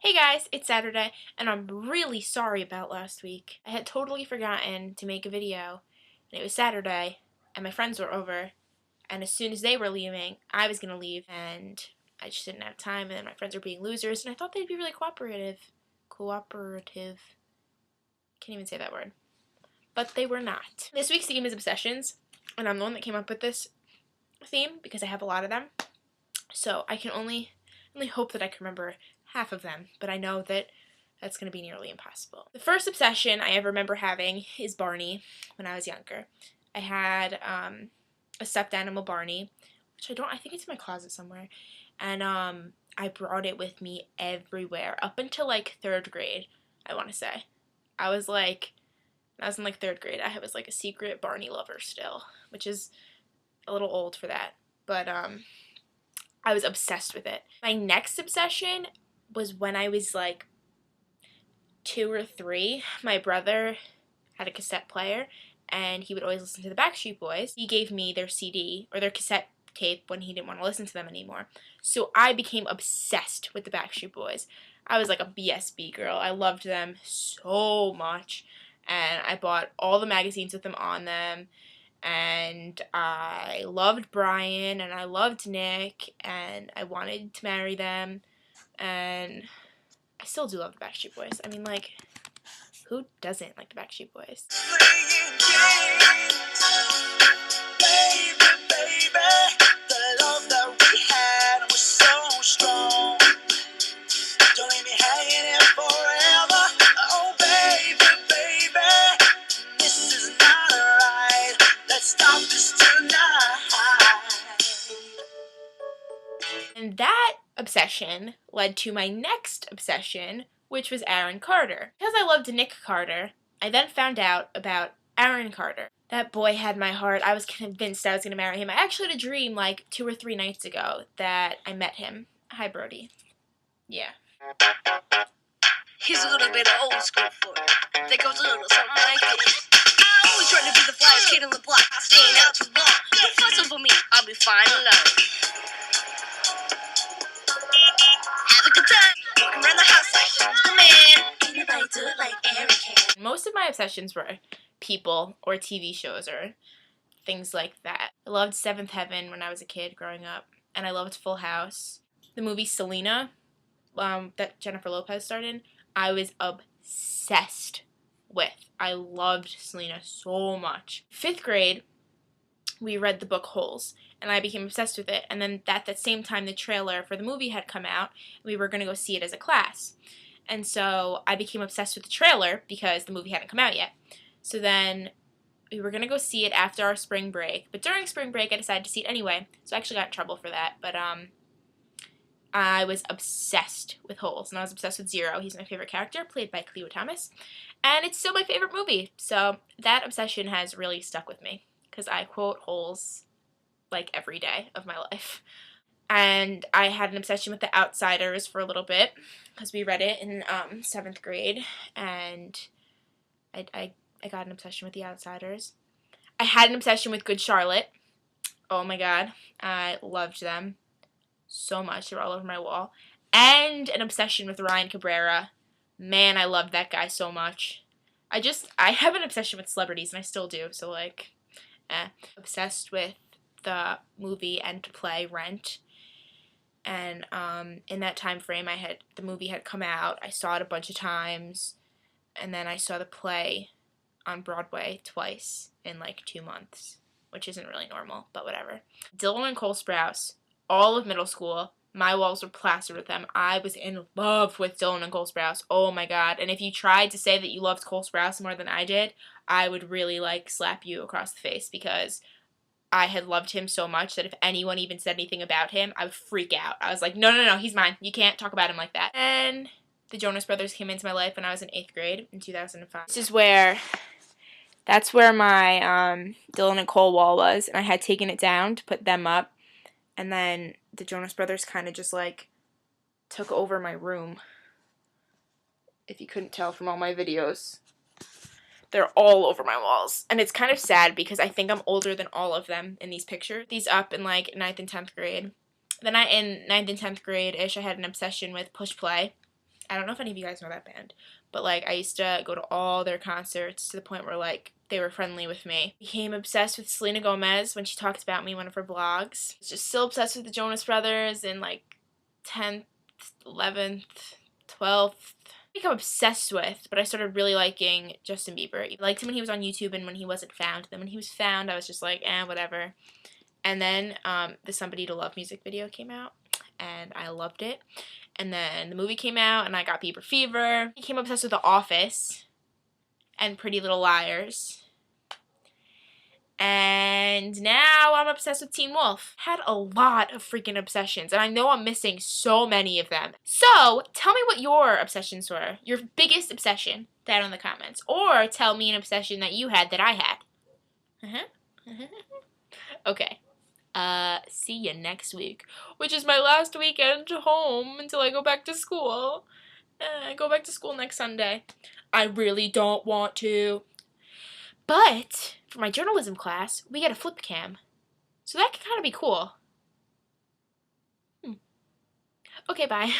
Hey guys, it's Saturday, and I'm really sorry about last week. I had totally forgotten to make a video, and it was Saturday, and my friends were over, and as soon as they were leaving, I was gonna leave, and I just didn't have time, and then my friends were being losers, and I thought they'd be really cooperative. Can't even say that word. But they were not. This week's theme is obsessions, and I'm the one that came up with this theme because I have a lot of them, so I can only hope that I can remember half of them, but I know that that's going to be nearly impossible. The first obsession I ever remember having is Barney when I was younger. I had a stuffed animal Barney, which I think it's in my closet somewhere, and I brought it with me everywhere up until like 3rd grade, I want to say. I was in like 3rd grade. I was like a secret Barney lover still, which is a little old for that, but I was obsessed with it. My next obsession was when I was like 2 or 3. My brother had a cassette player, and he would always listen to the Backstreet Boys. He gave me their CD or their cassette tape when he didn't want to listen to them anymore. So I became obsessed with the Backstreet Boys. I was like a BSB girl. I loved them so much, and I bought all the magazines with them on them. And I loved Brian, and I loved Nick, and I wanted to marry them, and I still do love the Backstreet Boys. I mean, like, who doesn't like the Backstreet Boys? And that obsession led to my next obsession, which was Aaron Carter. Because I loved Nick Carter, I then found out about Aaron Carter. That boy had my heart. I was convinced I was going to marry him. I actually had a dream like 2 or 3 nights ago that I met him. Hi, Brody. Yeah. He's a little bit old school for it. That goes a little something like this. I always try to be the flyest kid on the block. I stand out too long. Don't fuss over me. I'll be fine alone. Have a good time. Walking around the house like the man. Can nobody do it like Aaron can? Most of my obsessions were people or TV shows or things like that. I loved 7th Heaven when I was a kid growing up, and I loved Full House. The movie Selena, that Jennifer Lopez starred in, I was obsessed with. I loved Selena so much. 5th grade, we read the book Holes, and I became obsessed with it. And then at that same time, the trailer for the movie had come out, and we were going to go see it as a class. And so I became obsessed with the trailer because the movie hadn't come out yet. So then we were going to go see it after our spring break. But during spring break, I decided to see it anyway. So I actually got in trouble for that. But I was obsessed with Holes, and I was obsessed with Zero. He's my favorite character, played by Cleo Thomas. And it's still my favorite movie. So that obsession has really stuck with me because I quote Holes like every day of my life. And I had an obsession with The Outsiders for a little bit because we read it in 7th grade, and I got an obsession with The Outsiders. I had an obsession with Good Charlotte. Oh my god, I loved them so much. They were all over my wall. And an obsession with Ryan Cabrera. Man, I loved that guy so much. I have an obsession with celebrities, and I still do, so like, obsessed with the movie and play Rent. And in that time frame, the movie had come out. I saw it a bunch of times, and then I saw the play on Broadway twice in like 2 months, which isn't really normal, but whatever. Dylan and Cole Sprouse, all of middle school, my walls were plastered with them. I was in love with Dylan and Cole Sprouse. Oh my god. And if you tried to say that you loved Cole Sprouse more than I did, I would really like slap you across the face because I had loved him so much that if anyone even said anything about him, I would freak out. I was like, no, he's mine. You can't talk about him like that. And the Jonas Brothers came into my life when I was in 8th grade in 2005. That's where my Dylan and Cole wall was, and I had taken it down to put them up, and then the Jonas Brothers kind of just like took over my room. If you couldn't tell from all my videos, they're all over my walls, and it's kind of sad because I think I'm older than all of them in these pictures. These up in like 9th and 10th grade. Then in 9th and 10th grade-ish, I had an obsession with Push Play. I don't know if any of you guys know that band, but like I used to go to all their concerts to the point where like they were friendly with me. Became obsessed with Selena Gomez when she talked about me in one of her blogs. Just still obsessed with the Jonas Brothers in like 10th, 11th, 12th. Become obsessed with, but I started really liking Justin Bieber. I liked him when he was on YouTube and when he wasn't found. Then when he was found, I was just like, whatever. And then the Somebody to Love music video came out, and I loved it. And then the movie came out, and I got Bieber fever. Became obsessed with The Office and Pretty Little Liars. And now I'm obsessed with Teen Wolf. Had a lot of freaking obsessions, and I know I'm missing so many of them. So tell me what your obsessions were. Your biggest obsession down in the comments. Or tell me an obsession that you had that I had. Okay. See you next week, which is my last weekend home until I go back to school. I go back to school next Sunday. I really don't want to. But for my journalism class, we get a flip cam. So that could kind of be cool. Okay, bye.